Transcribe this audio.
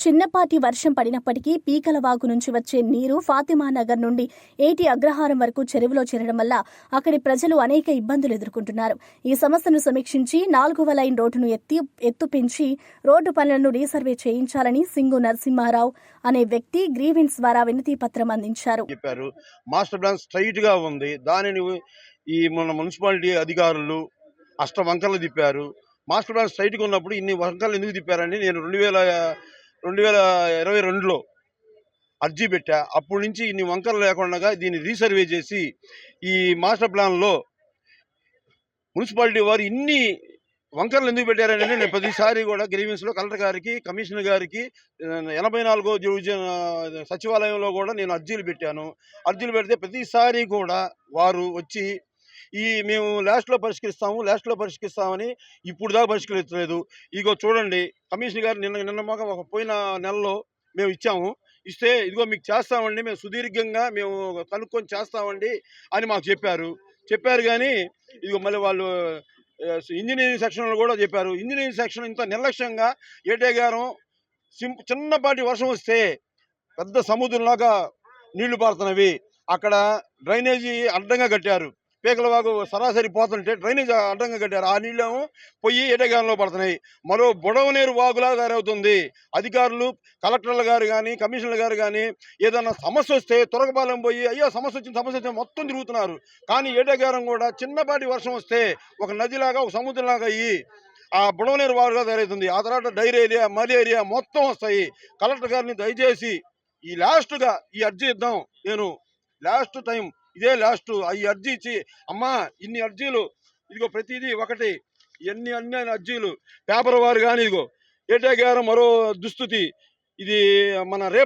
చిన్నపాటి వర్షం పడినప్పటికీ పీకలవాగు నుంచి వచ్చే నీరు ఫాతిమా నగర్ నుండి ఏటి అగ్రహారం వరకు చెరువులో చేరడం వల్ల అక్కడి ప్రజలు అనేక ఇబ్బందులు ఎదుర్కొంటున్నారు. ఈ సమస్యను సమీక్షించి 4వ లైన్ రోడ్డును ఎత్తు పెంచి రోడ్డు పనులను రీసర్వే చేయించాలని సింగు నరసింహారావు అనే వ్యక్తి గ్రీవెన్స్ ద్వారా వినతి పత్రం అందించారు. మాస్టర్ ప్లాన్ స్ట్రైట్ గా ఉంది. దానిని ఈ మన మున్సిపాలిటీ అధికారులు అష్టవంకర్లు తిప్పారు. మాస్టర్ ప్లాన్ స్ట్రైట్ గా ఉన్నప్పుడు ఇన్ని వంకర్లు ఎందుకు తిప్పారని నేను 2022లో అర్జీ పెట్టా. అప్పటి నుంచి ఇన్ని వంకర్లు లేకుండా దీన్ని రీసర్వే చేసి ఈ మాస్టర్ ప్లాన్లో మున్సిపాలిటీ వారు ఇన్ని వంకర్లు ఎందుకు పెట్టారని నేను ప్రతిసారి కూడా గ్రీవెన్స్లో కలెక్టర్ గారికి, కమిషనర్ గారికి, 84వ డివిజన్ సచివాలయంలో కూడా నేను అర్జీలు పెట్టాను. అర్జీలు పెడితే ప్రతిసారి కూడా వారు వచ్చి మేము లాస్ట్లో పరిష్కరిస్తామని ఇప్పుడు దాకా పరిష్కరించలేదు. ఇదిగో చూడండి, కమిషనర్ గారు నిన్న పోయిన నెలలో మేము ఇచ్చాము. ఇస్తే ఇదిగో మీకు చేస్తామండి, మేము సుదీర్ఘంగా మేము కనుక్కొని చేస్తామండి అని మాకు చెప్పారు కానీ ఇదిగో మళ్ళీ వాళ్ళు ఇంజనీరింగ్ సెక్షన్లో కూడా చెప్పారు. ఇంజనీరింగ్ సెక్షన్ ఇంత నిర్లక్ష్యంగా ఏటేగారం చిన్నపాటి వర్షం వస్తే పెద్ద సముద్రంలాగా నీళ్లు పారుతున్నవి. అక్కడ డ్రైనేజీ అడ్డంగా కట్టారు. పీకలవాగు సరాసరి పోతుంటే డ్రైనేజ్ అడ్డంగా కట్టారు. ఆ నీళ్ళేమో పోయి ఏటేగారంలో పడుతున్నాయి. మరో బుడవనేరు వాగులా తయారవుతుంది. అధికారులు, కలెక్టర్లు గారు కానీ, కమిషనర్ గారు కానీ ఏదైనా సమస్య వస్తే తురకపాలెం పోయి అయ్యో సమస్య వచ్చింది మొత్తం తిరుగుతున్నారు. కానీ ఏటేగారం కూడా చిన్నపాటి వర్షం వస్తే ఒక నదిలాగా, ఒక సముద్రంలాగా అయ్యి ఆ బుడవనేరు వాగుగా తయారవుతుంది. ఆ తర్వాత డైరీ ఏరియా, మలేరియా మొత్తం వస్తాయి. కలెక్టర్ గారిని దయచేసి ఈ లాస్ట్గా ఈ అర్జీ ఇద్దాం. నేను లాస్ట్ టైం ఇదే లాస్ట్ ఈ అర్జీ ఇచ్చి అమ్మా ఇన్ని అర్జీలు ఇదిగో ప్రతిదీ ఒకటి అన్ని అర్జీలు పేపర్ వారు కానీ ఇదిగో ఏటేగారం మరో దుస్థితి ఇది మన రేపు